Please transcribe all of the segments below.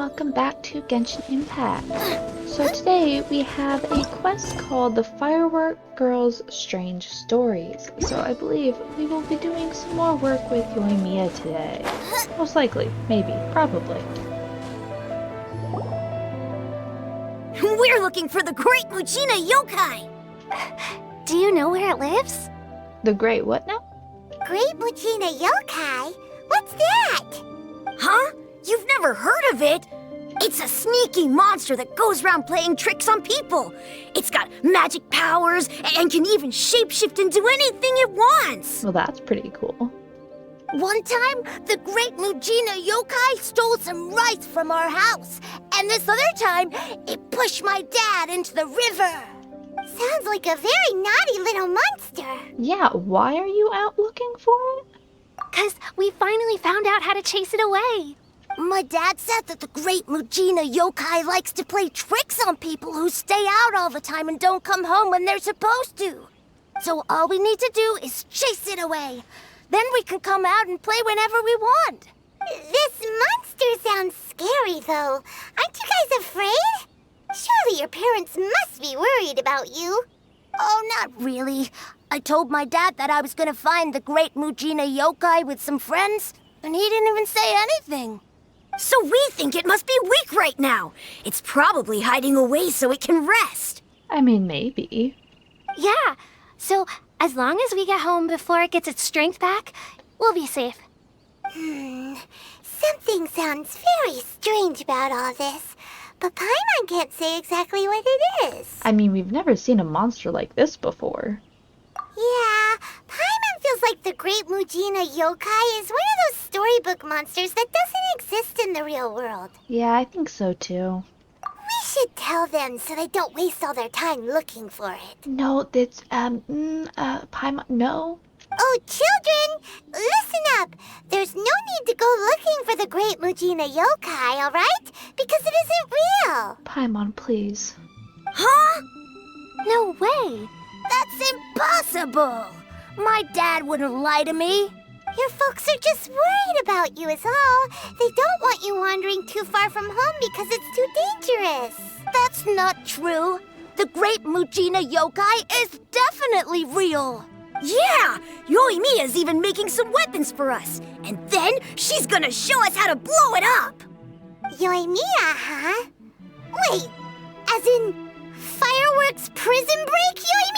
welcome back to Genshin Impact. So today we have a quest called the Firework Girl's Strange Stories. So I believe we will be doing some more work with Yoimiya today. Most likely, maybe, probably. We're looking for the Great Mujina Yokai! Do you know where it lives? The Great what now? Great Mujina Yokai? What's that? Huh? You've never heard of it? It's a sneaky monster that goes around playing tricks on people. It's got magic powers and can even shapeshift into anything it wants. Well, that's pretty cool. One time, the Great Mujina Yokai stole some rice from our house. And this other time, it pushed my dad into the river. Sounds like a very naughty little monster. Yeah, why are you out looking for it? 'Cause we finally found out how to chase it away. My dad said that the Great Mujina Yokai likes to play tricks on people who stay out all the time and don't come home when they're supposed to. So all we need to do is chase it away. Then we can come out and play whenever we want. This monster sounds scary, though. Aren't you guys afraid? Surely your parents must be worried about you. Oh, not really. I told my dad that I was gonna find the Great Mujina Yokai with some friends, and he didn't even say anything. So we think it must be weak right now. It's probably hiding away so it can rest. I mean, maybe. Yeah, so as long as we get home before it gets its strength back, we'll be safe. Something sounds very strange about all this, but Paimon can't say exactly what it is. I mean, we've never seen a monster like this before. Yeah, Paimon feels like the Great Mujina Yokai is one of those storybook monsters that doesn't exist in the real world. Yeah, I think so too. We should tell them so they don't waste all their time looking for it. No, that's, Paimon, no. Oh, children, listen up. There's no need to go looking for the Great Mujina Yokai, all right? Because it isn't real. Paimon, please. Huh? No way. That's impossible! My dad wouldn't lie to me. Your folks are just worried about you is all. They don't want you wandering too far from home because it's too dangerous. That's not true. The Great Mujina Yokai is definitely real. Yeah! Yoimiya's even making some weapons for us. And then she's gonna show us how to blow it up! Yoimiya, huh? Wait, as in fireworks prison break, Yoimiya?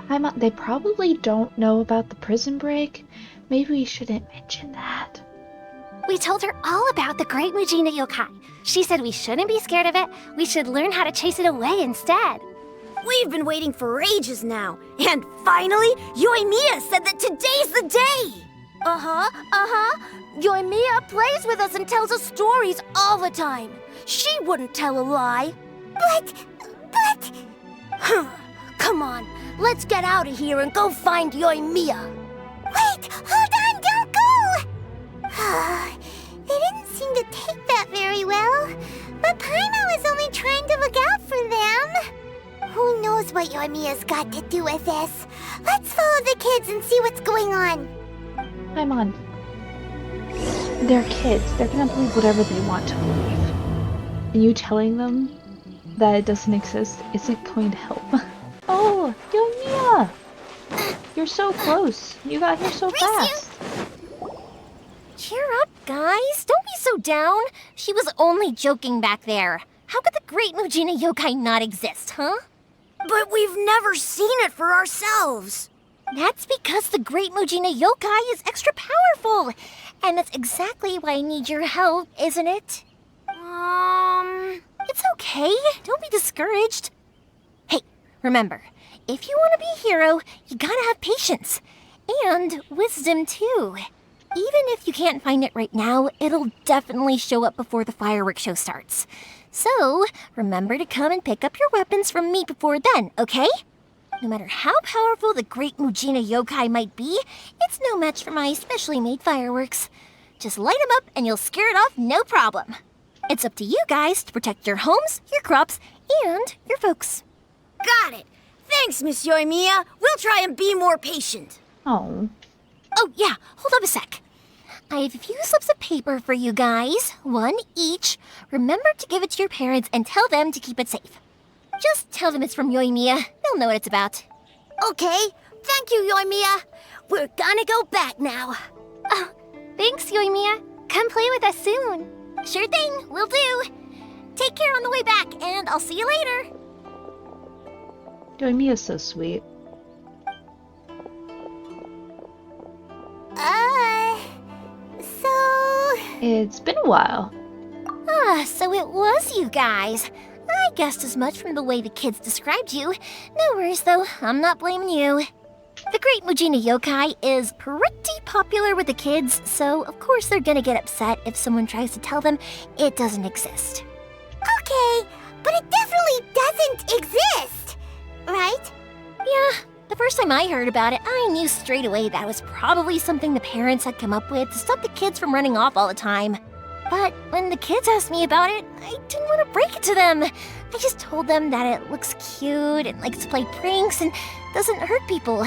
Paimon, they probably don't know about the prison break. Maybe we shouldn't mention that. We told her all about the Great Mujina Yokai. She said we shouldn't be scared of it. We should learn how to chase it away instead. We've been waiting for ages now. And finally, Yoimiya said that today's the day! Yoimiya plays with us and tells us stories all the time. She wouldn't tell a lie. But... Come on, let's get out of here and go find Yoimiya. Wait, hold on, don't go! They didn't seem to take that very well. But Paimon was only trying to look out for them. Who knows what Yoimiya's got to do with this? Let's follow the kids and see what's going on. Paimon. They're kids. They're gonna believe whatever they want to believe. And you telling them that it doesn't exist isn't going to help. Oh, Yoimiya! You're so close. You got here so fast. Cheer up, guys. Don't be so down. She was only joking back there. How could the Great Mujina Yokai not exist, huh? But we've never seen it for ourselves. That's because the Great Mujina Yokai is extra powerful. And that's exactly why I need your help, isn't it? It's okay. Don't be discouraged. Hey, remember, if you want to be a hero, you gotta have patience. And wisdom, too. Even if you can't find it right now, it'll definitely show up before the fireworks show starts. So, remember to come and pick up your weapons from me before then, okay? No matter how powerful the Great Mujina Yokai might be, it's no match for my specially made fireworks. Just light them up and you'll scare it off no problem. It's up to you guys to protect your homes, your crops, and your folks. Got it. Thanks, Miss Yoimiya. We'll try and be more patient. Oh. Oh, yeah, hold up a sec. I have a few slips of paper for you guys, one each. Remember to give it to your parents and tell them to keep it safe. Just tell them it's from Yoimiya. They'll know what it's about. Okay, thank you, Yoimiya. We're gonna go back now. Oh, thanks, Yoimiya. Come play with us soon. Sure thing, will do. Take care on the way back, and I'll see you later. Yoimiya's so sweet. So... It's been a while. So it was you guys. I guessed as much from the way the kids described you. No worries, though. I'm not blaming you. The Great Mujina Yokai is pretty popular with the kids, so of course they're gonna get upset if someone tries to tell them it doesn't exist. Okay, but it definitely doesn't exist, right? Yeah, the first time I heard about it, I knew straight away that it was probably something the parents had come up with to stop the kids from running off all the time. But when the kids asked me about it, I didn't want to break it to them. I just told them that it looks cute and likes to play pranks and doesn't hurt people.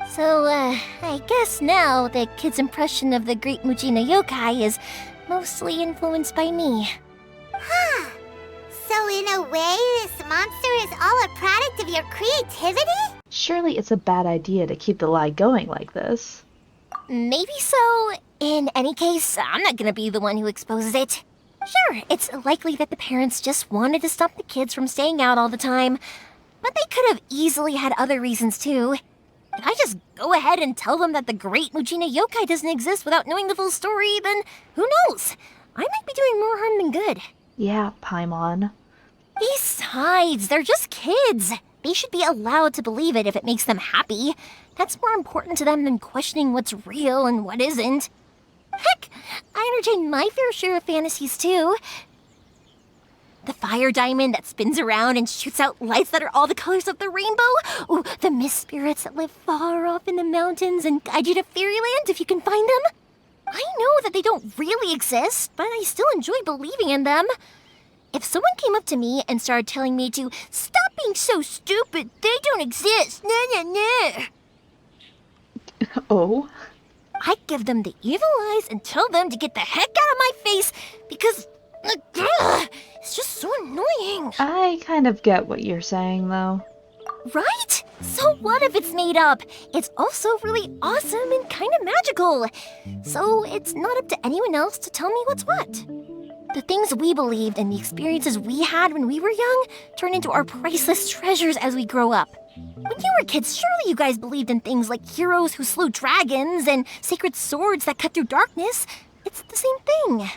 So, I guess now the kids' impression of the Great Mujina Yokai is mostly influenced by me. Huh. So in a way, this monster is all a product of your creativity? Surely it's a bad idea to keep the lie going like this. Maybe so. In any case, I'm not gonna be the one who exposes it. Sure, it's likely that the parents just wanted to stop the kids from staying out all the time, but they could have easily had other reasons too. If I just go ahead and tell them that the Great Mujina Yokai doesn't exist without knowing the full story, then who knows? I might be doing more harm than good. Yeah, Paimon. Besides, they're just kids. They should be allowed to believe it if it makes them happy. That's more important to them than questioning what's real and what isn't. Heck, I entertain my fair share of fantasies too. The fire diamond that spins around and shoots out lights that are all the colors of the rainbow. Ooh, the mist spirits that live far off in the mountains and guide you to fairyland if you can find them. I know that they don't really exist, but I still enjoy believing in them. If someone came up to me and started telling me to stop being so stupid, they don't exist, nah. Oh? I'd give them the evil eyes and tell them to get the heck out of my face because it's just so annoying. I kind of get what you're saying, though. Right? So what if it's made up? It's also really awesome and kind of magical. So it's not up to anyone else to tell me what's what. The things we believed and the experiences we had when we were young turn into our priceless treasures as we grow up. When you were kids, surely you guys believed in things like heroes who slew dragons and sacred swords that cut through darkness. It's the same thing.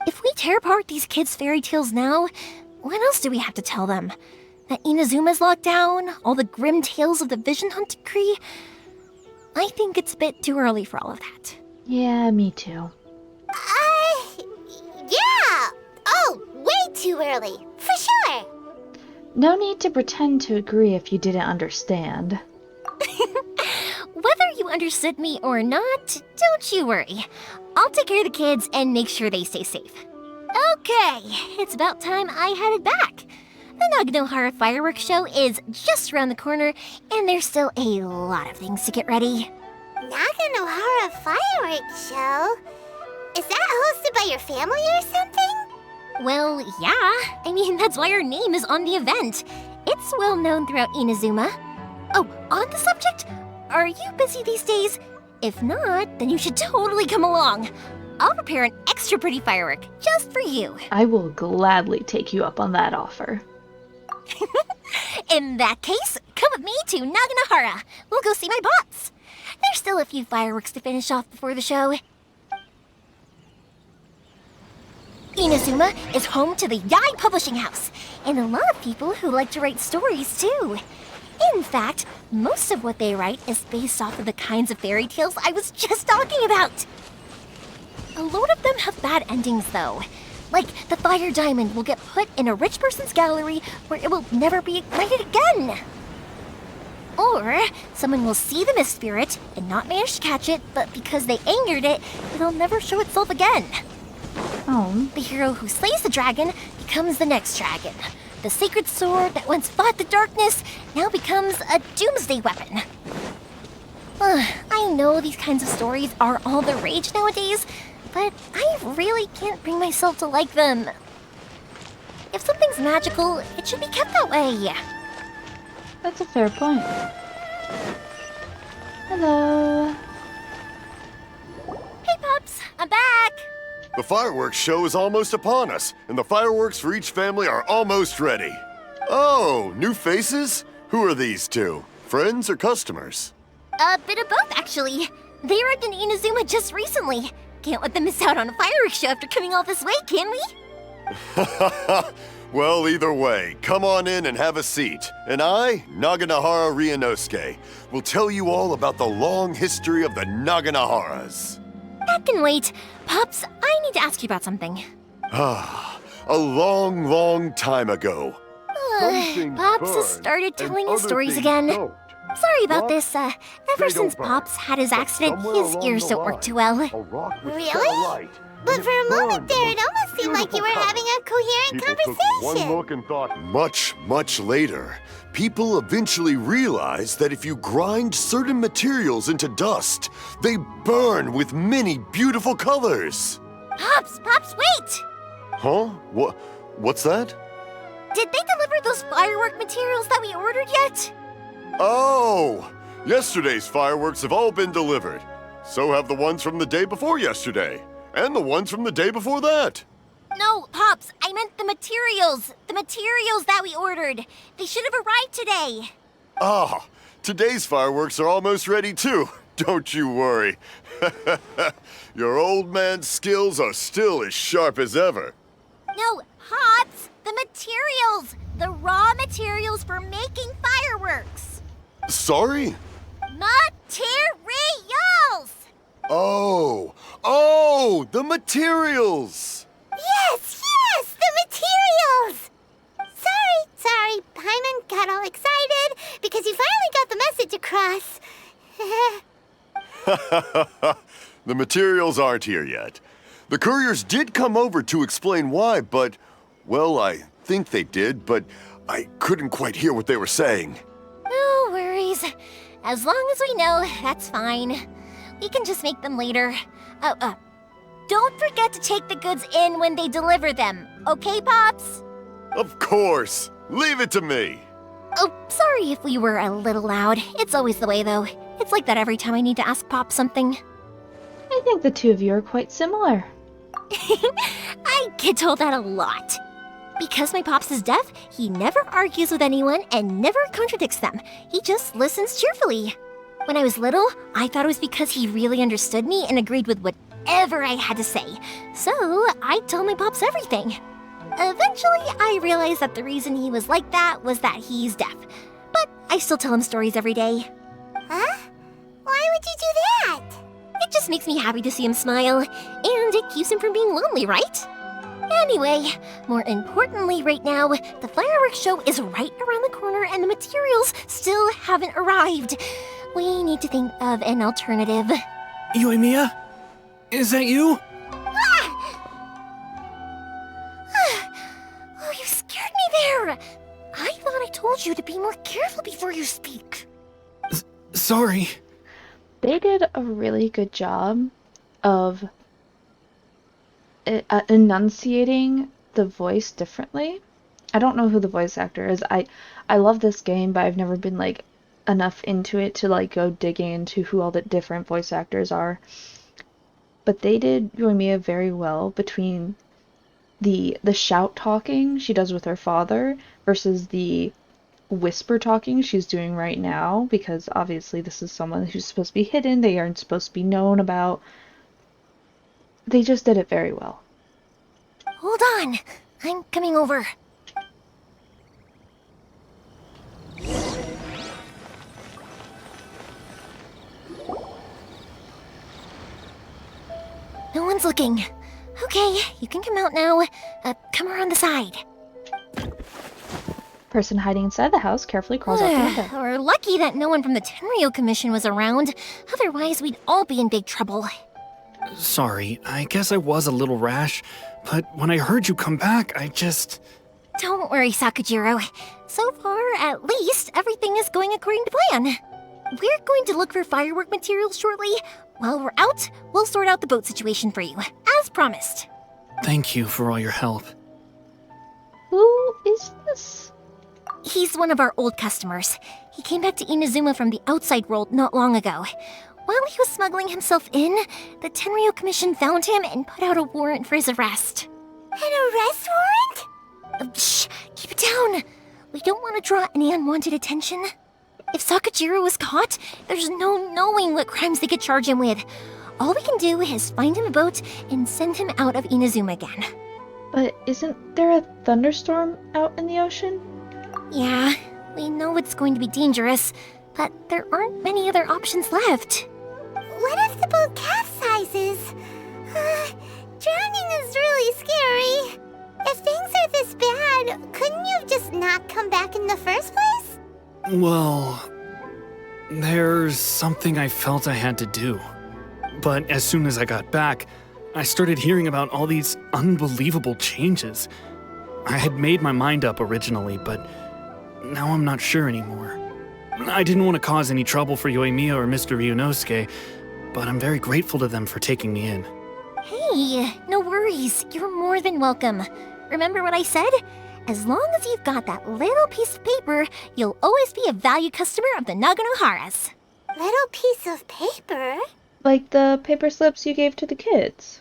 If we tear apart these kids' fairy tales now, what else do we have to tell them? That Inazuma's locked down? All the grim tales of the Vision Hunt Decree? I think it's a bit too early for all of that. Yeah, me too. Yeah! Oh, way too early, for sure! No need to pretend to agree if you didn't understand. Whether you understood me or not, don't you worry. I'll take care of the kids and make sure they stay safe. Okay, it's about time I headed back. The Naganohara fireworks show is just around the corner, and there's still a lot of things to get ready. Naganohara fireworks show? Is that hosted by your family or something? Well, yeah. I mean, that's why our name is on the event. It's well known throughout Inazuma. Oh, on the subject, are you busy these days? If not, then you should totally come along. I'll prepare an extra pretty firework just for you. I will gladly take you up on that offer. In that case, come with me to Naganohara. We'll go see my bots. There's still a few fireworks to finish off before the show. Inazuma is home to the Yai Publishing House, and a lot of people who like to write stories too. In fact, most of what they write is based off of the kinds of fairy tales I was just talking about. A lot of them have bad endings though. Like the fire diamond will get put in a rich person's gallery where it will never be ignited again. Or someone will see the mist spirit and not manage to catch it, but because they angered it, it'll never show itself again. Oh. The hero who slays the dragon becomes the next dragon. The sacred sword that once fought the darkness now becomes a doomsday weapon. I know these kinds of stories are all the rage nowadays, but I really can't bring myself to like them. If something's magical, it should be kept that way. That's a fair point. Hello. Hey, Pops, I'm back. The fireworks show is almost upon us, and the fireworks for each family are almost ready. Oh, new faces? Who are these two? Friends or customers? A bit of both, actually. They arrived in Inazuma just recently. Can't let them miss out on a fireworks show after coming all this way, can we? Well, either way, come on in and have a seat. And I, Naganohara Ryunosuke, will tell you all about the long history of the Naganoharas. That can wait. Pops, I need to ask you about something. A long, long time ago. Pops has started telling his stories again. Sorry about this. Ever since Pops had his accident, his ears don't work too well. Really? But for a moment there, it almost seemed like you were having a coherent conversation. One look and thought. Much, much later, people eventually realized that if you grind certain materials into dust, they burn with many beautiful colors. Pops, wait! Huh? What's that? Did they deliver those firework materials that we ordered yet? Oh! Yesterday's fireworks have all been delivered. So have the ones from the day before yesterday. And the ones from the day before that. No, Pops, I meant the materials. The materials that we ordered. They should have arrived today. Ah, today's fireworks are almost ready too. Don't you worry. Your old man's skills are still as sharp as ever. No, Pops, the materials. The raw materials for making fireworks. Sorry? Materials! Oh, the materials! Yes, the materials! Sorry, Paimon got all excited because you finally got the message across. The materials aren't here yet. The couriers did come over to explain why, but, well, I think they did, but I couldn't quite hear what they were saying. No worries. As long as we know, that's fine. We can just make them later. Don't forget to take the goods in when they deliver them, okay, Pops? Of course. Leave it to me. Oh, sorry if we were a little loud. It's always the way, though. It's like that every time I need to ask Pop something. I think the two of you are quite similar. I get told that a lot. Because my Pops is deaf, he never argues with anyone and never contradicts them. He just listens cheerfully. When I was little, I thought it was because he really understood me and agreed with whatever I had to say. So I told my Pops everything. Eventually, I realized that the reason he was like that was that he's deaf. But I still tell him stories every day. Huh? Why would you do that? It just makes me happy to see him smile, and it keeps him from being lonely, right? Anyway, more importantly right now, the fireworks show is right around the corner and the materials still haven't arrived. We need to think of an alternative. Yoimiya? Is that you? Oh, you scared me there! I thought I told you to be more careful before you speak. Sorry. They did a really good job of enunciating the voice differently. I don't know who the voice actor is. I love this game, but I've never been like enough into it to like go digging into who all the different voice actors are. But they did Yoimiya very well between the shout talking she does with her father versus the whisper talking she's doing right now, because obviously this is someone who's supposed to be hidden, they aren't supposed to be known about. They just did it very well. Hold on, I'm coming over. No one's looking. Okay, you can come out now. Come around the side. Person hiding inside the house carefully crawls out the window. We're lucky that no one from the Tenryo Commission was around. Otherwise, we'd all be in big trouble. Sorry, I guess I was a little rash, but when I heard you come back, I just... Don't worry, Sakujiro. So far, at least, everything is going according to plan. We're going to look for firework materials shortly, While we're out, we'll sort out the boat situation for you, as promised. Thank you for all your help. Who is this? He's one of our old customers. He came back to Inazuma from the outside world not long ago. While he was smuggling himself in, the Tenryo Commission found him and put out a warrant for his arrest. An arrest warrant? Shh! Keep it down! We don't want to draw any unwanted attention. If Sakajiro was caught, there's no knowing what crimes they could charge him with. All we can do is find him a boat and send him out of Inazuma again. But isn't there a thunderstorm out in the ocean? Yeah, we know it's going to be dangerous, but there aren't many other options left. What if the boat capsizes? Drowning is really scary. If things are this bad, couldn't you have just not come back in the first place? Well, there's something I felt I had to do. But as soon as I got back, I started hearing about all these unbelievable changes. I had made my mind up originally, but now I'm not sure anymore. I didn't want to cause any trouble for Yoimiya or Mr. Ryunosuke, but I'm very grateful to them for taking me in. Hey, no worries. You're more than welcome. Remember what I said? As long as you've got that little piece of paper, you'll always be a valued customer of the Naganoharas. Little piece of paper? Like the paper slips you gave to the kids?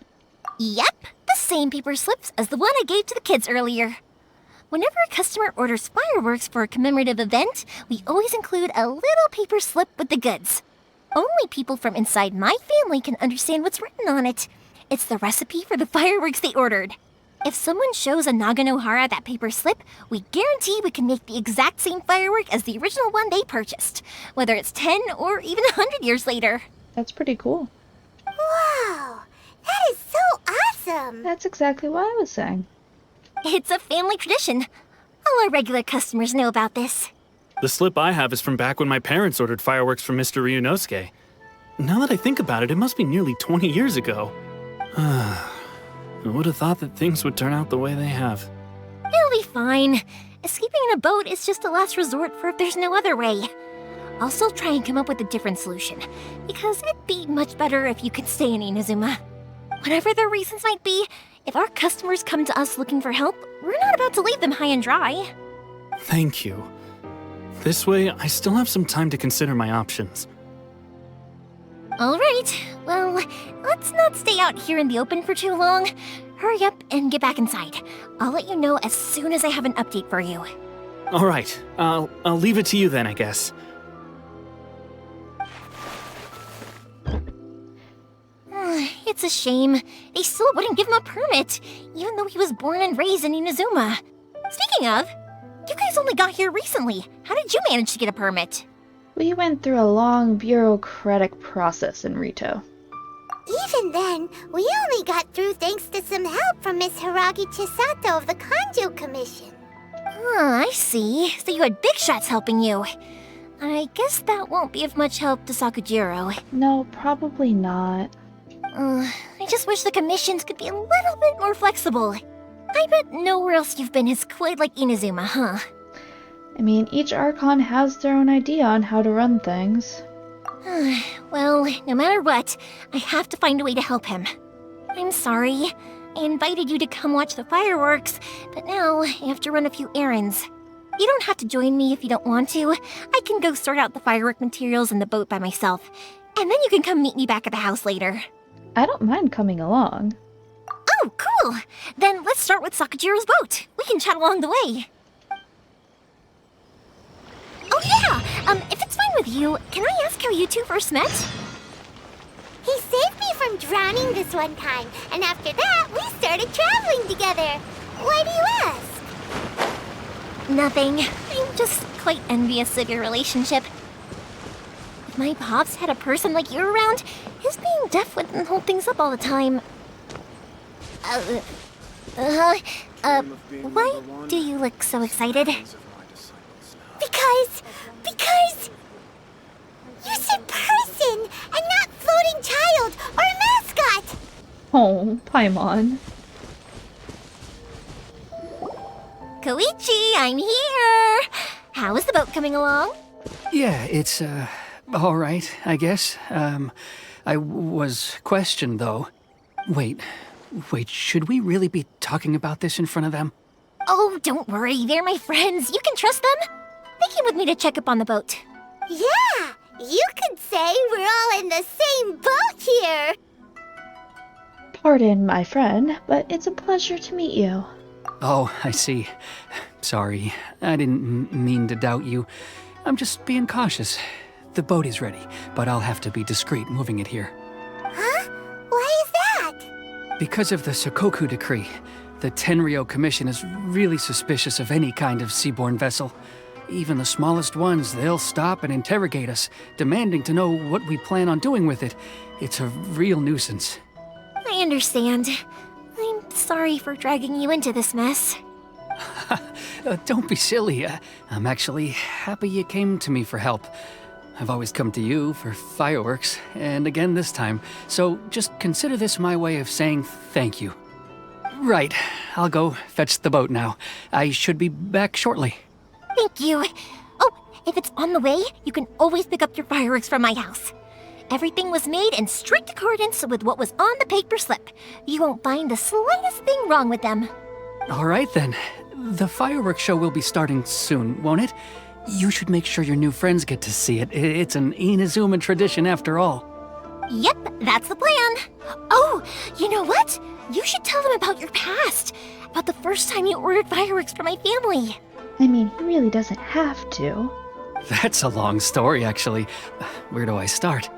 Yep, the same paper slips as the one I gave to the kids earlier. Whenever a customer orders fireworks for a commemorative event, we always include a little paper slip with the goods. Only people from inside my family can understand what's written on it. It's the recipe for the fireworks they ordered. If someone shows a Naganohara that paper slip, we guarantee we can make the exact same firework as the original one they purchased, whether it's 10 or even 100 years later. That's pretty cool. Wow, that is so awesome! That's exactly what I was saying. It's a family tradition. All our regular customers know about this. The slip I have is from back when my parents ordered fireworks from Mr. Ryunosuke. Now that I think about it, it must be nearly 20 years ago. I would have thought that things would turn out the way they have. It'll be fine. Escaping in a boat is just a last resort for if there's no other way. I'll still try and come up with a different solution, because it'd be much better if you could stay in Inazuma. Whatever their reasons might be, if our customers come to us looking for help, we're not about to leave them high and dry. Thank you. This way, I still have some time to consider my options. All right, well, let's not stay out here in the open for too long. Hurry up and get back inside. I'll let you know as soon as I have an update for you. All right, I'll leave it to you then, I guess. It's a shame. They still wouldn't give him a permit, even though he was born and raised in Inazuma. Speaking of, you guys only got here recently. How did you manage to get a permit? We went through a long bureaucratic process in Rito. Even then, we only got through thanks to some help from Miss Hiragi Chisato of the Kanjo Commission. I see. So you had big shots helping you. I guess that won't be of much help to Sakujiro. No, probably not. I just wish the commissions could be a little bit more flexible. I bet nowhere else you've been is quite like Inazuma, huh? I mean, each Archon has their own idea on how to run things. Well, no matter what, I have to find a way to help him. I'm sorry. I invited you to come watch the fireworks, but now I have to run a few errands. You don't have to join me if you don't want to. I can go sort out the firework materials in the boat by myself, and then you can come meet me back at the house later. I don't mind coming along. Oh, cool! Then let's start with Sakujiro's boat. We can chat along the way. Oh yeah! If it's fine with you, can I ask how you two first met? He saved me from drowning this one time, and after that, we started traveling together. Why do you ask? Nothing. I'm just quite envious of your relationship. If my pops had a person like you around, his being deaf wouldn't hold things up all the time. Why do you look so excited? Because you said person and not floating child or mascot. Oh, Paimon. Koichi, I'm here! How is the boat coming along? Yeah, it's, all right, I guess. I was questioned, though. Wait, should we really be talking about this in front of them? Oh, don't worry, they're my friends. You can trust them. They came with me to check up on the boat. Yeah, you could say we're all in the same boat here. Pardon, my friend, but it's a pleasure to meet you. Oh, I see. Sorry, I didn't mean to doubt you. I'm just being cautious. The boat is ready, but I'll have to be discreet moving it here. Huh? Why is that? Because of the Sokoku decree, the Tenryo Commission is really suspicious of any kind of seaborne vessel. Even the smallest ones, they'll stop and interrogate us, demanding to know what we plan on doing with it. It's a real nuisance. I understand. I'm sorry for dragging you into this mess. Don't be silly. I'm actually happy you came to me for help. I've always come to you for fireworks, and again this time, so just consider this my way of saying thank you. Right, I'll go fetch the boat now. I should be back shortly. Thank you. Oh, if it's on the way, you can always pick up your fireworks from my house. Everything was made in strict accordance with what was on the paper slip. You won't find the slightest thing wrong with them. All right then. The fireworks show will be starting soon, won't it? You should make sure your new friends get to see it. It's an Inazuma tradition after all. Yep, that's the plan. Oh, you know what? You should tell them about your past. About the first time you ordered fireworks for my family. I mean, he really doesn't have to. That's a long story, actually. Where do I start?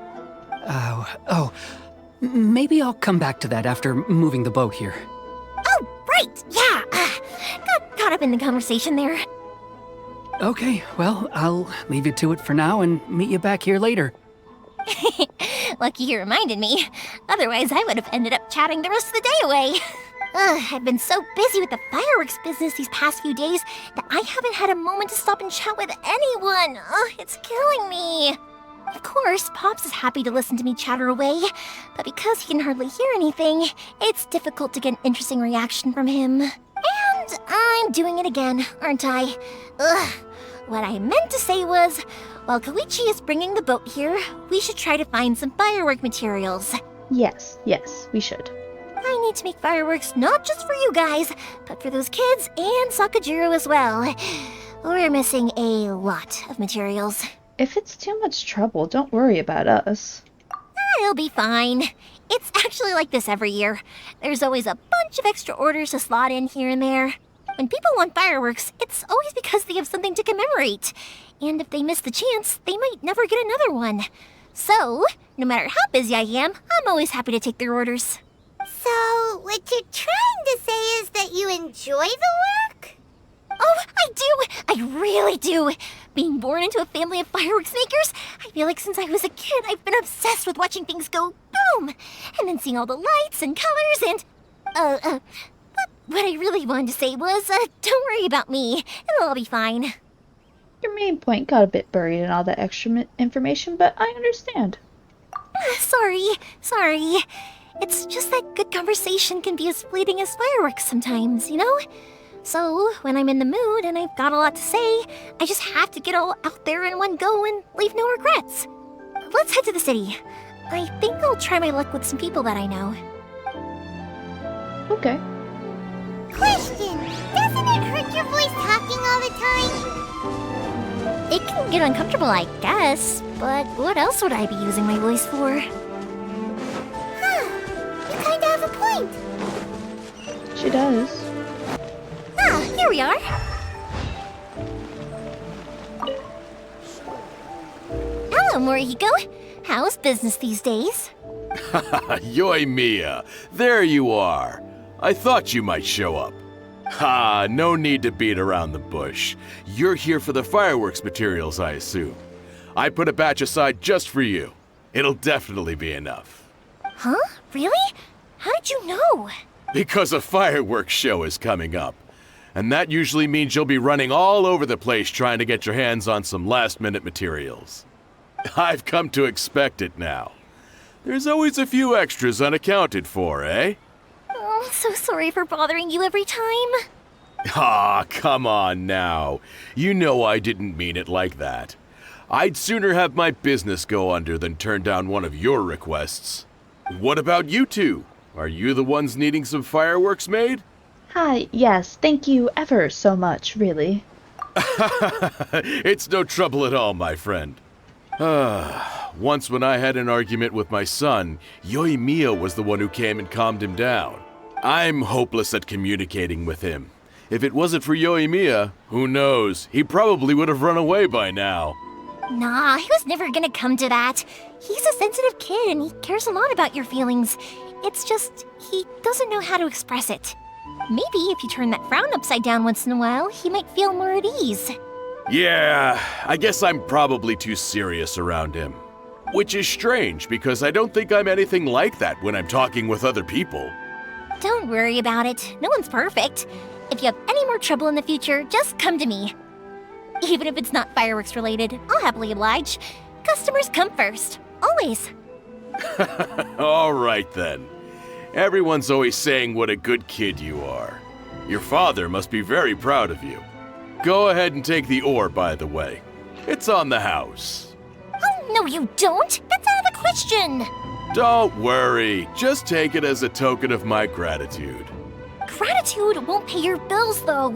Maybe I'll come back to that after moving the boat here. Oh, right, yeah. Got caught up in the conversation there. Okay, well, I'll leave you to it for now and meet you back here later. Lucky you reminded me. Otherwise, I would have ended up chatting the rest of the day away. I've been so busy with the fireworks business these past few days that I haven't had a moment to stop and chat with anyone. It's killing me. Of course, Pops is happy to listen to me chatter away, but because he can hardly hear anything, it's difficult to get an interesting reaction from him. And I'm doing it again, aren't I? What I meant to say was, while Koichi is bringing the boat here, we should try to find some firework materials. Yes, we should. I need to make fireworks not just for you guys, but for those kids and Sakajiro as well. We're missing a lot of materials. If it's too much trouble, don't worry about us. It'll be fine. It's actually like this every year. There's always a bunch of extra orders to slot in here and there. When people want fireworks, it's always because they have something to commemorate. And if they miss the chance, they might never get another one. So, no matter how busy I am, I'm always happy to take their orders. So, what you're trying to say is that you enjoy the work? Oh, I do! I really do! Being born into a family of fireworks makers, I feel like since I was a kid, I've been obsessed with watching things go boom! And then seeing all the lights and colors and... What I really wanted to say was, don't worry about me. It'll all be fine. Your main point got a bit buried in all that extra information, but I understand. Sorry. It's just that good conversation can be as fleeting as fireworks sometimes, you know? So, when I'm in the mood and I've got a lot to say, I just have to get all out there in one go and leave no regrets. Let's head to the city. I think I'll try my luck with some people that I know. Okay. Question! Doesn't it hurt your voice talking all the time? It can get uncomfortable, I guess, but what else would I be using my voice for? Huh. You kinda have a point. She does. Here we are. Hello, Morihiko. How's business these days? Yoimiya, there you are. I thought you might show up. Ha, no need to beat around the bush. You're here for the fireworks materials, I assume. I put a batch aside just for you. It'll definitely be enough. Huh? Really? How did you know? Because a fireworks show is coming up. And that usually means you'll be running all over the place trying to get your hands on some last-minute materials. I've come to expect it now. There's always a few extras unaccounted for, eh? Oh, so sorry for bothering you every time. Ah, come on now. You know I didn't mean it like that. I'd sooner have my business go under than turn down one of your requests. What about you two? Are you the ones needing some fireworks made? Hi, yes, thank you ever so much, really. It's no trouble at all, my friend. Once when I had an argument with my son, Yoimiya was the one who came and calmed him down. I'm hopeless at communicating with him. If it wasn't for Yoimiya, who knows, he probably would have run away by now. Nah, he was never gonna come to that. He's a sensitive kid and he cares a lot about your feelings. It's just, he doesn't know how to express it. Maybe if you turn that frown upside down once in a while, he might feel more at ease. Yeah, I guess I'm probably too serious around him. Which is strange, because I don't think I'm anything like that when I'm talking with other people. Don't worry about it. No one's perfect. If you have any more trouble in the future, just come to me. Even if it's not fireworks related, I'll happily oblige. Customers come first. Always. All right then. Everyone's always saying what a good kid you are. Your father must be very proud of you. Go ahead and take the ore, by the way. It's on the house. Oh, no you don't! That's out of the question! Don't worry. Just take it as a token of my gratitude. Gratitude won't pay your bills, though.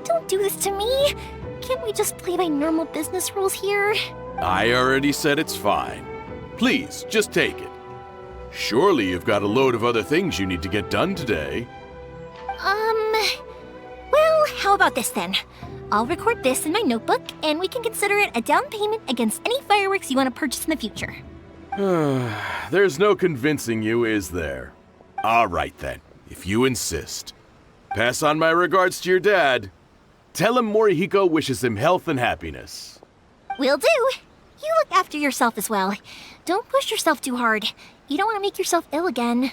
Don't do this to me. Can't we just play by normal business rules here? I already said it's fine. Please, just take it. Surely you've got a load of other things you need to get done today. Well, how about this then? I'll record this in my notebook, and we can consider it a down payment against any fireworks you want to purchase in the future. There's no convincing you, is there? All right then, if you insist. Pass on my regards to your dad. Tell him Morihiko wishes him health and happiness. Will do. You look after yourself as well. Don't push yourself too hard. You don't want to make yourself ill again.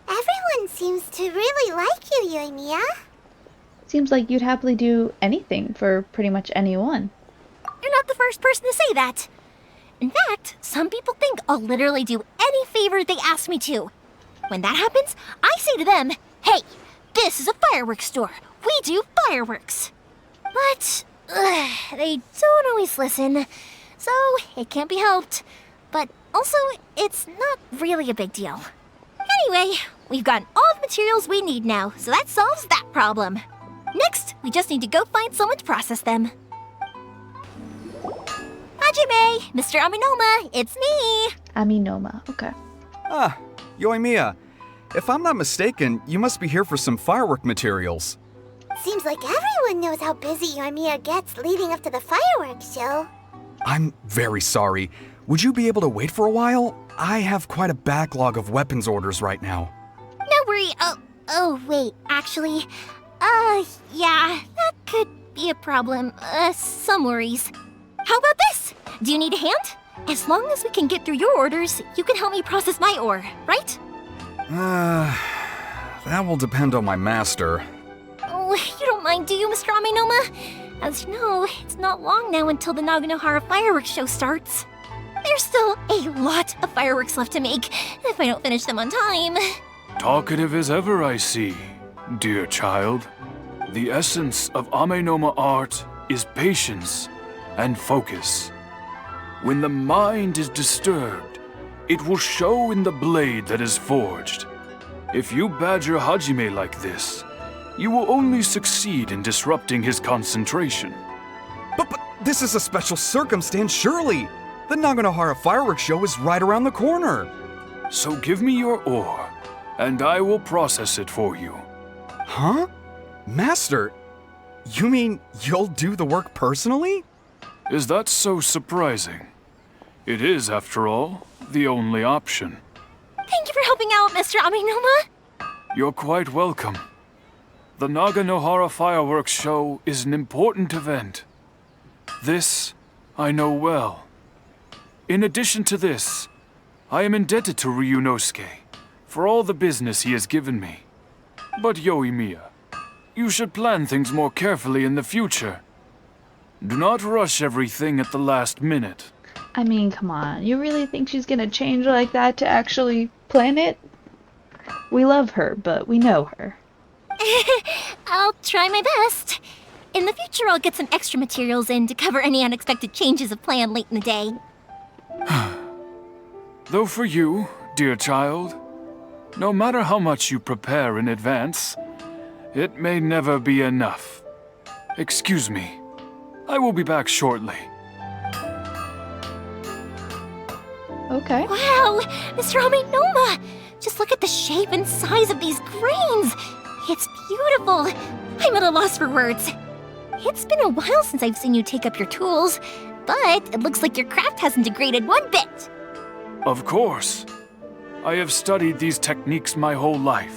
Everyone seems to really like you, Yoimiya. Seems like you'd happily do anything for pretty much anyone. You're not the first person to say that. In fact, some people think I'll literally do any favor they ask me to. When that happens, I say to them, hey, this is a fireworks store. We do fireworks. But they don't always listen, so it can't be helped. But also, it's not really a big deal. Anyway, we've gotten all the materials we need now, so that solves that problem. Next, we just need to go find someone to process them. Hajime, Mr. Aminoma, it's me! Aminoma, okay. Ah, Yoimiya. If I'm not mistaken, you must be here for some firework materials. Seems like everyone knows how busy Yoimiya gets leading up to the fireworks show. I'm very sorry. Would you be able to wait for a while? I have quite a backlog of weapons orders right now. No worry. Oh, wait, actually, yeah, that could be a problem. Some worries. How about this? Do you need a hand? As long as we can get through your orders, you can help me process my ore, right? That will depend on my master. Oh, you don't mind, do you, Mr. Aminoma? As you know, it's not long now until the Naganohara fireworks show starts. There's still a lot of fireworks left to make, if I don't finish them on time. Talkative as ever, I see, dear child. The essence of Amenoma art is patience and focus. When the mind is disturbed, it will show in the blade that is forged. If you badger Hajime like this, you will only succeed in disrupting his concentration. But this is a special circumstance, surely. The Naganohara fireworks show is right around the corner. So give me your ore, and I will process it for you. Huh? Master, you mean you'll do the work personally? Is that so surprising? It is, after all, the only option. Thank you for helping out, Mr. Aminoma. You're quite welcome. The Naganohara fireworks show is an important event. This I know well. In addition to this, I am indebted to Ryunosuke for all the business he has given me. But Yoimiya, you should plan things more carefully in the future. Do not rush everything at the last minute. I mean, come on. You really think she's gonna change like that to actually plan it? We love her, but we know her. I'll try my best. In the future, I'll get some extra materials in to cover any unexpected changes of plan late in the day. Though for you, dear child, no matter how much you prepare in advance, it may never be enough. Excuse me. I will be back shortly. Okay. Wow, Mr. Amenoma! Just look at the shape and size of these grains! It's beautiful! I'm at a loss for words. It's been a while since I've seen you take up your tools, but it looks like your craft hasn't degraded one bit. Of course. I have studied these techniques my whole life.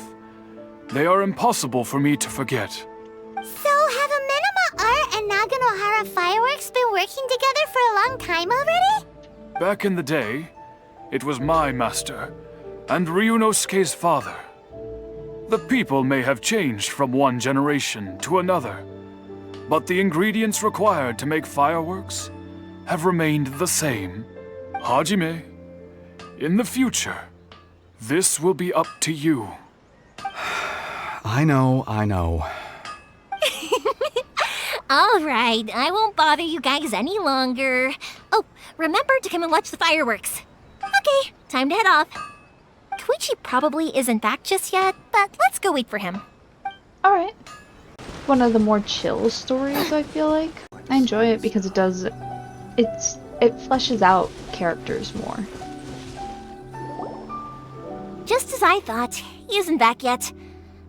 They are impossible for me to forget. So, have Amenoma Art and Naganohara Fireworks been working together for a long time already? Back in the day, it was my master, and Ryunosuke's father. The people may have changed from one generation to another, but the ingredients required to make fireworks have remained the same. Hajime, in the future, this will be up to you. I know. All right, I won't bother you guys any longer. Oh, remember to come and watch the fireworks. Okay, time to head off. Koichi probably isn't back just yet, but let's go wait for him. Alright. One of the more chill stories, I feel like. I enjoy it because it fleshes out characters more. Just as I thought, he isn't back yet.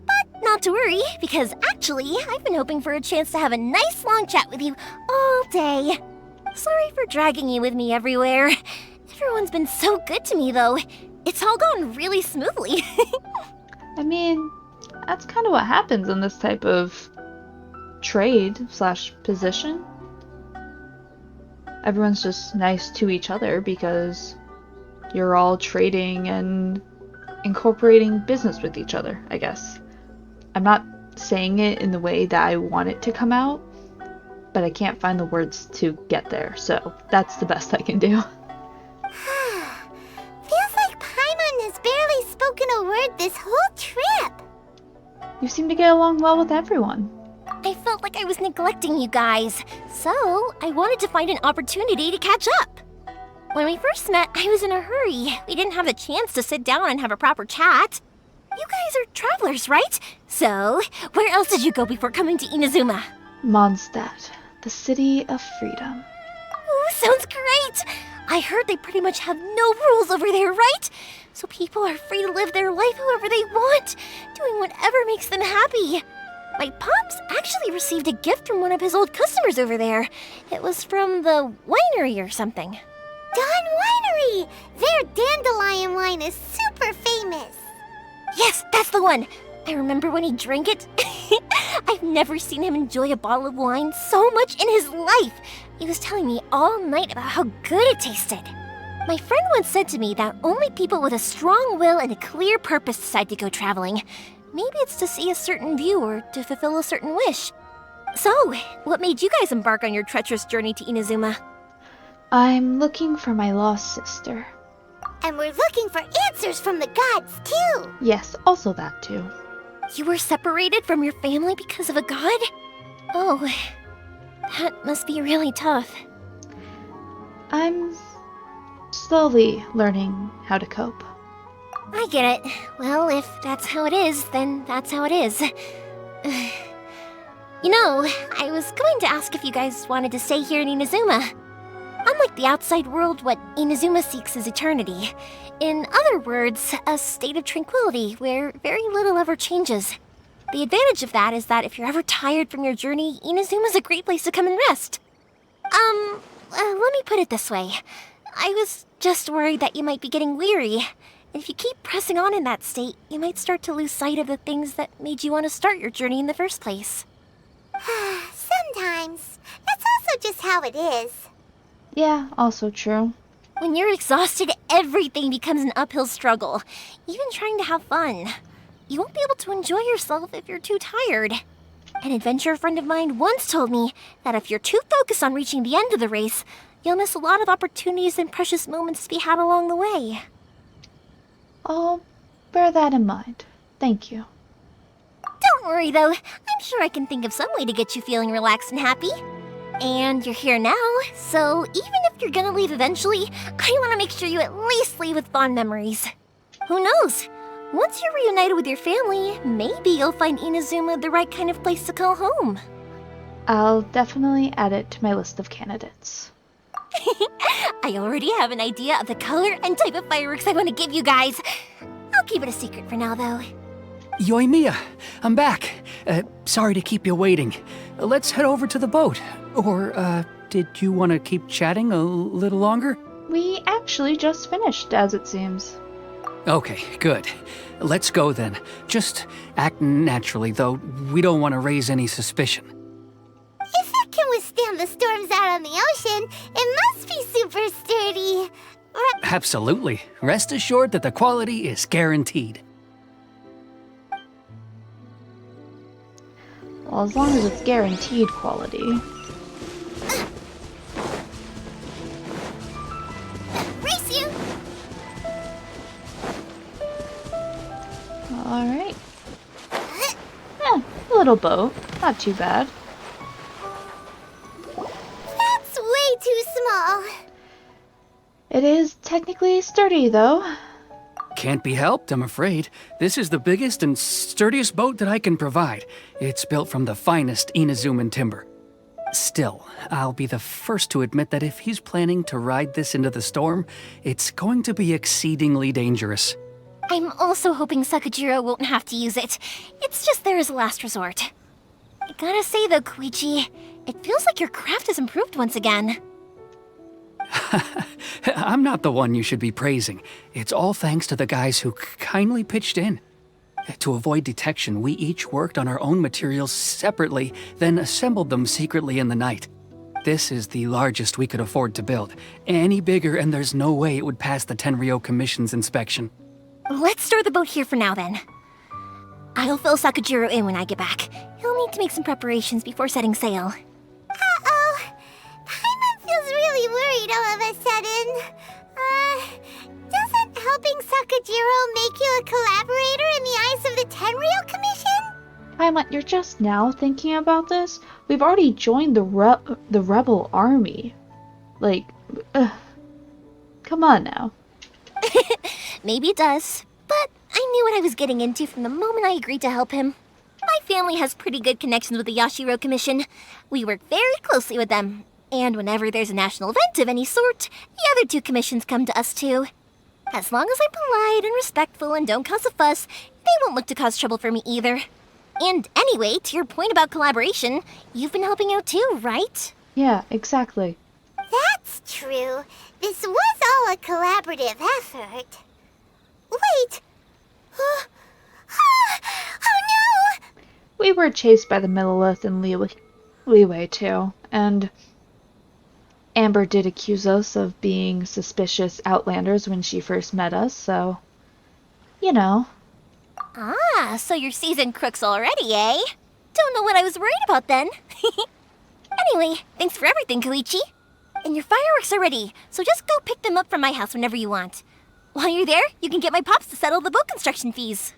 But not to worry, because actually, I've been hoping for a chance to have a nice long chat with you all day. Sorry for dragging you with me everywhere. Everyone's been so good to me, though. It's all gone really smoothly. I mean, that's kind of what happens in this type of trade/position. Everyone's just nice to each other because you're all trading and incorporating business with each other, I guess. I'm not saying it in the way that I want it to come out, but I can't find the words to get there, so that's the best I can do. Feels like Paimon has barely spoken a word this whole trip. You seem to get along well with everyone. I felt like I was neglecting you guys, so I wanted to find an opportunity to catch up. When we first met, I was in a hurry. We didn't have the chance to sit down and have a proper chat. You guys are travelers, right? So, where else did you go before coming to Inazuma? Mondstadt, the city of freedom. Ooh, sounds great! I heard they pretty much have no rules over there, right? So people are free to live their life however they want, doing whatever makes them happy. My pops actually received a gift from one of his old customers over there. It was from the winery or something. Dawn Winery! Their dandelion wine is super famous. Yes, that's the one! I remember when he drank it. I've never seen him enjoy a bottle of wine so much in his life. He was telling me all night about how good it tasted. My friend once said to me that only people with a strong will and a clear purpose decide to go traveling. Maybe it's to see a certain view or to fulfill a certain wish. So, what made you guys embark on your treacherous journey to Inazuma? I'm looking for my lost sister. And we're looking for answers from the gods, too. Yes, also that too. You were separated from your family because of a god? Oh, that must be really tough. I'm slowly learning how to cope. I get it. Well, if that's how it is, then that's how it is. You know, I was going to ask if you guys wanted to stay here in Inazuma. Unlike the outside world, what Inazuma seeks is eternity. In other words, a state of tranquility where very little ever changes. The advantage of that is that if you're ever tired from your journey, Inazuma's a great place to come and rest. Let me put it this way. I was just worried that you might be getting weary. And if you keep pressing on in that state, you might start to lose sight of the things that made you want to start your journey in the first place. Sometimes. That's also just how it is. Yeah, also true. When you're exhausted, everything becomes an uphill struggle, even trying to have fun. You won't be able to enjoy yourself if you're too tired. An adventurer friend of mine once told me that if you're too focused on reaching the end of the race, you'll miss a lot of opportunities and precious moments to be had along the way. I'll bear that in mind. Thank you. Don't worry, though. I'm sure I can think of some way to get you feeling relaxed and happy. And you're here now, so even if you're gonna leave eventually, I want to make sure you at least leave with fond memories. Who knows? Once you're reunited with your family, maybe you'll find Inazuma the right kind of place to call home. I'll definitely add it to my list of candidates. I already have an idea of the color and type of fireworks I want to give you guys. I'll keep it a secret for now, though. Yoimiya, I'm back. Sorry to keep you waiting. Let's head over to the boat. Or, did you want to keep chatting a little longer? We actually just finished, as it seems. Okay, good. Let's go then. Just act naturally, though. We don't want to raise any suspicion. If it can withstand the storms out on the ocean, it must be super sturdy. Absolutely. Rest assured that the quality is guaranteed. Well, as long as it's guaranteed quality. Race you! Alright. Yeah, a little boat. Not too bad. That's way too small. It is technically sturdy, though. Can't be helped, I'm afraid. This is the biggest and sturdiest boat that I can provide. It's built from the finest Inazuman timber. Still, I'll be the first to admit that if he's planning to ride this into the storm, it's going to be exceedingly dangerous. I'm also hoping Sakajiro won't have to use it. It's just there as a last resort. I gotta say though, Koichi, it feels like your craft has improved once again. I'm not the one you should be praising. It's all thanks to the guys who kindly pitched in. To avoid detection, we each worked on our own materials separately, then assembled them secretly in the night. This is the largest we could afford to build. Any bigger and there's no way it would pass the Tenryou Commission's inspection. Let's store the boat here for now then. I'll fill Sakajiro in when I get back. He'll need to make some preparations before setting sail. Uh-oh. Paimon feels really worried all of a sudden. Doesn't helping Sakajiro make you a collaborator in the eyes of the Tenryou Commission? Paimon, you're just now thinking about this? We've already joined the rebel army. Like, come on now. Maybe it does, but I knew what I was getting into from the moment I agreed to help him. My family has pretty good connections with the Yashiro Commission. We work very closely with them. And whenever there's a national event of any sort, the other two commissions come to us too. As long as I'm polite and respectful and don't cause a fuss, they won't look to cause trouble for me either. And anyway, to your point about collaboration, you've been helping out too, right? Yeah, exactly. That's true. This was all a collaborative effort. Wait! Oh no! We were chased by the Millelith and Leeway too, and Amber did accuse us of being suspicious outlanders when she first met us, so, you know. Ah, so you're seasoned crooks already, eh? Don't know what I was worried about then. Anyway, thanks for everything, Koichi. And your fireworks are ready, so just go pick them up from my house whenever you want. While you're there, you can get my pops to settle the boat construction fees.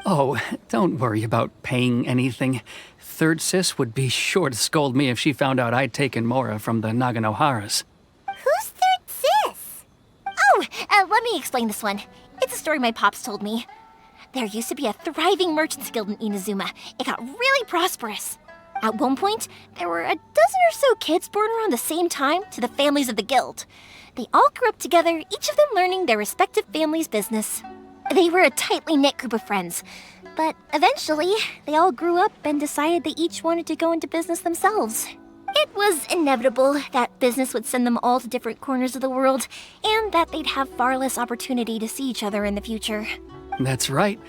Oh, don't worry about paying anything. Third Sis would be sure to scold me if she found out I'd taken Mora from the Naganoharas. Who's Third Sis? Oh, let me explain this one. It's a story my pops told me. There used to be a thriving merchants guild in Inazuma. It got really prosperous. At one point, there were a dozen or so kids born around the same time to the families of the guild. They all grew up together, each of them learning their respective family's business. They were a tightly knit group of friends, but eventually, they all grew up and decided they each wanted to go into business themselves. It was inevitable that business would send them all to different corners of the world, and that they'd have far less opportunity to see each other in the future. That's right.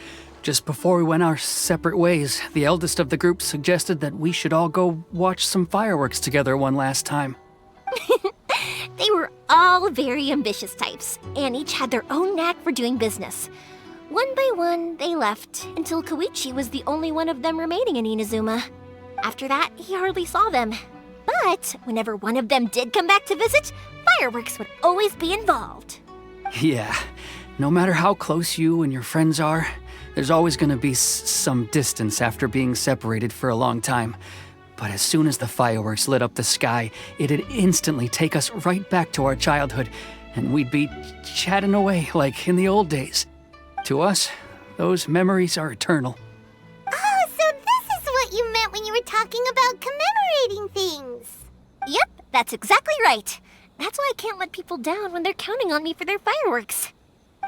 Just before we went our separate ways, the eldest of the group suggested that we should all go watch some fireworks together one last time. They were all very ambitious types, and each had their own knack for doing business. One by one, they left, until Koichi was the only one of them remaining in Inazuma. After that, he hardly saw them. But whenever one of them did come back to visit, fireworks would always be involved. Yeah, no matter how close you and your friends are, There's always gonna be some distance after being separated for a long time. But as soon as the fireworks lit up the sky, it'd instantly take us right back to our childhood, and we'd be chatting away like in the old days. To us, those memories are eternal. Oh, so this is what you meant when you were talking about commemorating things. Yep, that's exactly right. That's why I can't let people down when they're counting on me for their fireworks.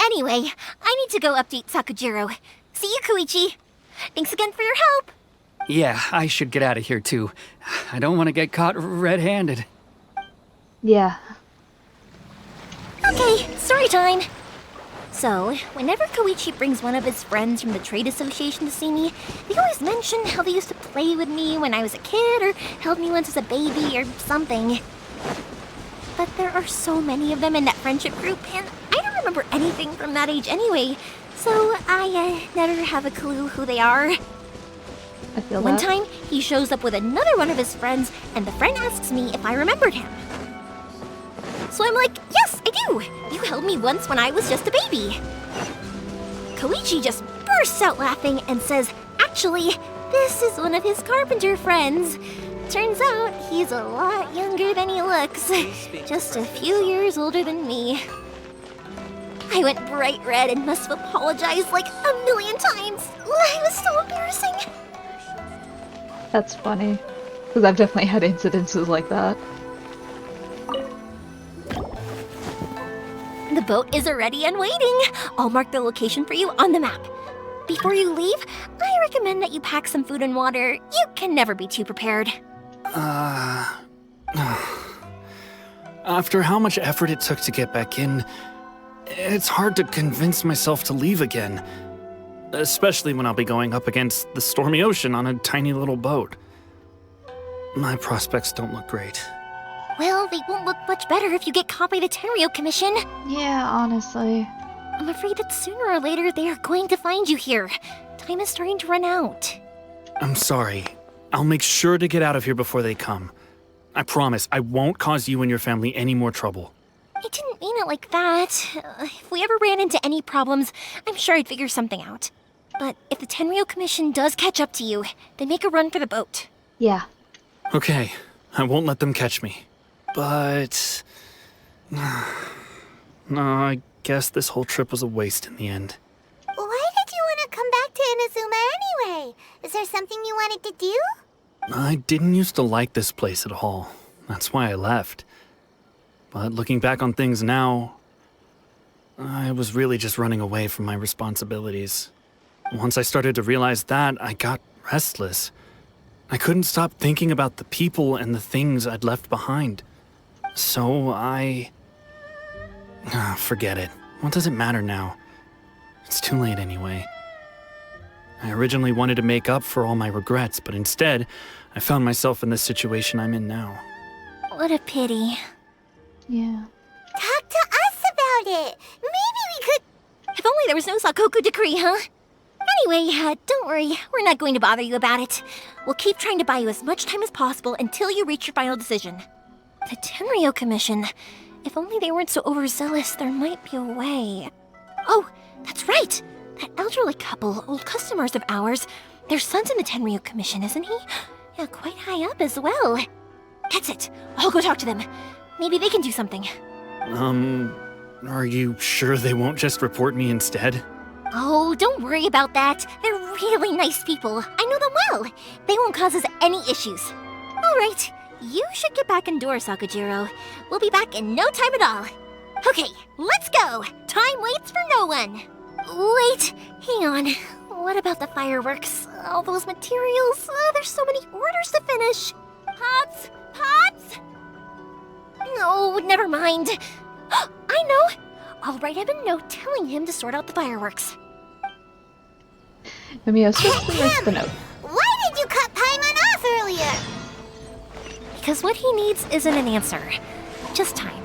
Anyway, I need to go update Sakujiro. See you, Koichi. Thanks again for your help. Yeah, I should get out of here too. I don't want to get caught red-handed. Yeah. Okay, story time. So, whenever Koichi brings one of his friends from the trade association to see me, they always mention how they used to play with me when I was a kid or held me once as a baby or something. But there are so many of them in that friendship group, and I don't remember anything from that age anyway, so I never have a clue who they are. I feel One that. time, he shows up with another one of his friends, and the friend asks me if I remembered him. So I'm like, yes, I do! You held me once when I was just a baby. Koichi just bursts out laughing and says, actually, this is one of his carpenter friends. Turns out he's a lot younger than he looks. Just a few years older than me. I went bright red and must have apologized like a million times. It was so embarrassing. That's funny. Because I've definitely had incidences like that. The boat is ready and waiting. I'll mark the location for you on the map. Before you leave, I recommend that you pack some food and water. You can never be too prepared. After how much effort it took to get back in, it's hard to convince myself to leave again. Especially when I'll be going up against the stormy ocean on a tiny little boat. My prospects don't look great. Well, they won't look much better if you get caught by the Tenryo Commission. Yeah, honestly. I'm afraid that sooner or later they are going to find you here. Time is starting to run out. I'm sorry. I'll make sure to get out of here before they come. I promise I won't cause you and your family any more trouble. I didn't mean it like that. If we ever ran into any problems, I'm sure I'd figure something out. But if the Tenryo Commission does catch up to you, then make a run for the boat. Yeah. Okay, I won't let them catch me. But... no, I guess this whole trip was a waste in the end. Why did you want to come back to Inazuma anyway? Is there something you wanted to do? I didn't used to like this place at all. That's why I left. But looking back on things now, I was really just running away from my responsibilities. Once I started to realize that, I got restless. I couldn't stop thinking about the people and the things I'd left behind. So forget it. What does it matter now? It's too late anyway. I originally wanted to make up for all my regrets, but instead, I found myself in the situation I'm in now. What a pity. Yeah. Talk to us about it. Maybe we could... If only there was no Sakoku decree, huh? Anyway, don't worry. We're not going to bother you about it. We'll keep trying to buy you as much time as possible until you reach your final decision. The Tenryo Commission. If only they weren't so overzealous, there might be a way. Oh, that's right! That elderly couple, old customers of ours, their son's in the Tenryo Commission, isn't he? Yeah, quite high up as well. That's it. I'll go talk to them. Maybe they can do something. Are you sure they won't just report me instead? Oh, don't worry about that. They're really nice people. I know them well. They won't cause us any issues. All right, you should get back indoors, Sakujiro. We'll be back in no time at all. Okay, let's go. Time waits for no one. Wait, hang on. What about the fireworks? All those materials? There's so many orders to finish. Pops? Pops? No, never mind. I know. I'll write him a note telling him to sort out the fireworks. Yoimiya swiftly writes the note. Why did you cut Paimon off earlier? Because what he needs isn't an answer, just time.